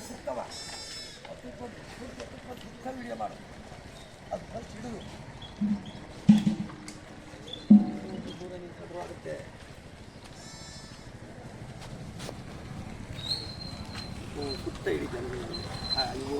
ಸಿಗ್ತವ ಸುತ್ತ ವಿಡಿಯೋ ಮಾಡು ಅದು ಫಸ್ಟ್ ಹಿಡಿದು ದೂರ ನಿಂತ್ಕೊಂಡ್ರು ಆಗುತ್ತೆ. ಸುತ್ತ ಹಿಡಿ ಜನಗಳು ಇವು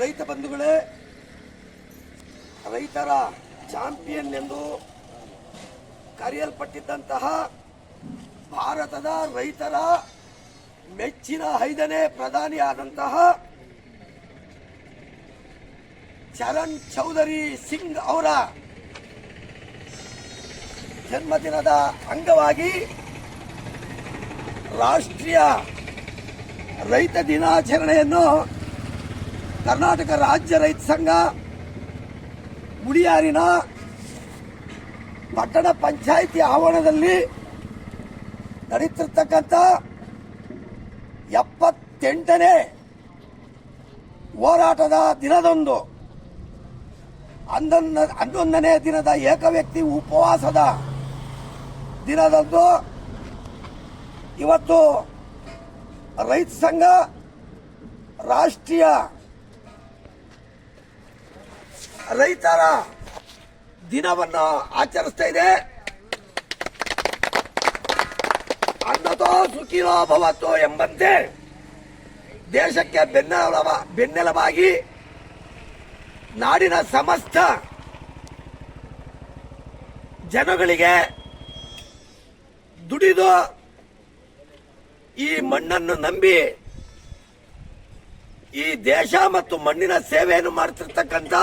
ರೈತ ಬಂಧುಗಳೇ, ರೈತರ ಚಾಂಪಿಯನ್ ಎಂದು ಕರೆಯಲ್ಪಟ್ಟಿದ್ದಂತಹ ಭಾರತದ ರೈತರ ಮೆಚ್ಚಿನ 5ನೇ ಪ್ರಧಾನಿಯಾದಂತಹ ಚರಣ್ ಚೌಧರಿ ಸಿಂಗ್ ಅವರ ಜನ್ಮದಿನದ ಅಂಗವಾಗಿ ರಾಷ್ಟ್ರೀಯ ರೈತ ದಿನಾಚರಣೆಯನ್ನು ಕರ್ನಾಟಕ ರಾಜ್ಯ ರೈತ ಸಂಘ ಮುಡಿಯಾರಿನ ಪಟ್ಟಣ ಪಂಚಾಯಿತಿ ಆವರಣದಲ್ಲಿ ನಡೀತಿರ್ತಕ್ಕಂಥ 78ನೇ ಹೋರಾಟದ ದಿನದಂದು 11ನೇ ದಿನದ ಏಕವ್ಯಕ್ತಿ ಉಪವಾಸದ ದಿನದಂದು ಇವತ್ತು ರೈತ ಸಂಘ ರಾಷ್ಟ್ರೀಯ ರೈತರ ದಿನವನ್ನು ಆಚರಿಸ್ತಾ ಇದೆ. ಅನ್ನತೋ ಸುಖಿನೋ ಭವತೋ ಎಂಬಂತೆ ದೇಶಕ್ಕೆ ಬೆನ್ನೆಲುಬಾಗಿ ನಾಡಿನ ಸಮಸ್ತ ಜನಗಳಿಗೆ ದುಡಿದು ಈ ಮಣ್ಣನ್ನು ನಂಬಿ ಈ ದೇಶ ಮತ್ತು ಮಣ್ಣಿನ ಸೇವೆಯನ್ನು ಮಾಡುತ್ತಿರ್ತಕ್ಕಂಥ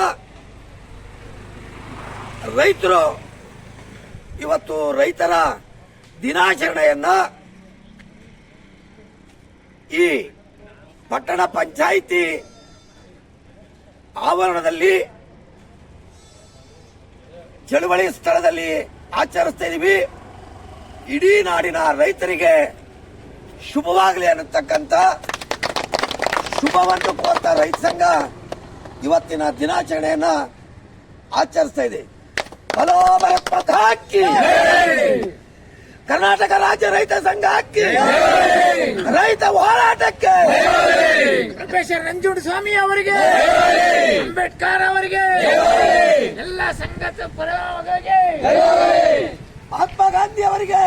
ರೈತರು ಇವತ್ತು ರೈತರ ದಿನಾಚರಣೆಯನ್ನ ಈ ಪಟ್ಟಣ ಪಂಚಾಯಿತಿ ಆವರಣದಲ್ಲಿ ಚಳುವಳಿ ಸ್ಥಳದಲ್ಲಿ ಆಚರಿಸ್ತಾ ಇದೀವಿ. ಇಡೀ ನಾಡಿನ ರೈತರಿಗೆ ಶುಭವಾಗಲಿ ಅನ್ನತಕ್ಕಂಥ ಶುಭವನ್ನು ಕೋರ್ತಾ ರೈತ ಸಂಘ ಇವತ್ತಿನ ದಿನಾಚರಣೆಯನ್ನ ಆಚರಿಸ್ತಾ ಇದೆ. ಹಲೋ ಭಾರತ್ ಕರ್ನಾಟಕ ರಾಜ್ಯ ರೈತ ಸಂಘ ಅಕ್ಕಿ ರೈತ ಹೋರಾಟಕ್ಕೆ ಪ್ರೊಫೆಸರ್ ನಂಜುಂಡಸ್ವಾಮಿ ಅವರಿಗೆ, ಅಂಬೇಡ್ಕರ್ ಅವರಿಗೆ, ಎಲ್ಲ ಸಂಘದ ಪರವಾಗಿ ಮಹಾತ್ಮ ಗಾಂಧಿ ಅವರಿಗೆ,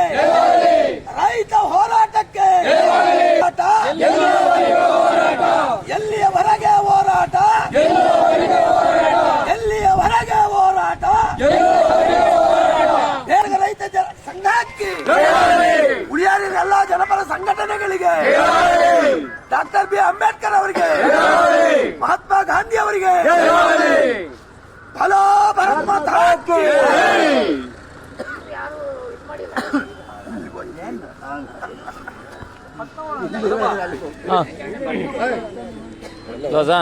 ರೈತ ಹೋರಾಟಕ್ಕೆ ಎಲ್ಲಿಯವರೆಗೆ ಹೋರಾಟ, ಎಲ್ಲಿಯವರೆಗೆ ಹೋರಾಟ, ರೈತ ಸಂಘಕ್ಕೆ ಉಳಿಯಾರಿನ ಎಲ್ಲ ಜನಪರ ಸಂಘಟನೆಗಳಿಗೆ, ಡಾಕ್ಟರ್ ಬಿ ಅಂಬೇಡ್ಕರ್ ಅವರಿಗೆ, ಮಹಾತ್ಮ ಗಾಂಧಿ ಅವರಿಗೆ, ಹಲೋ ಭಾರತ್ ಮಾತಾ ಕಿ ದೋಸಾ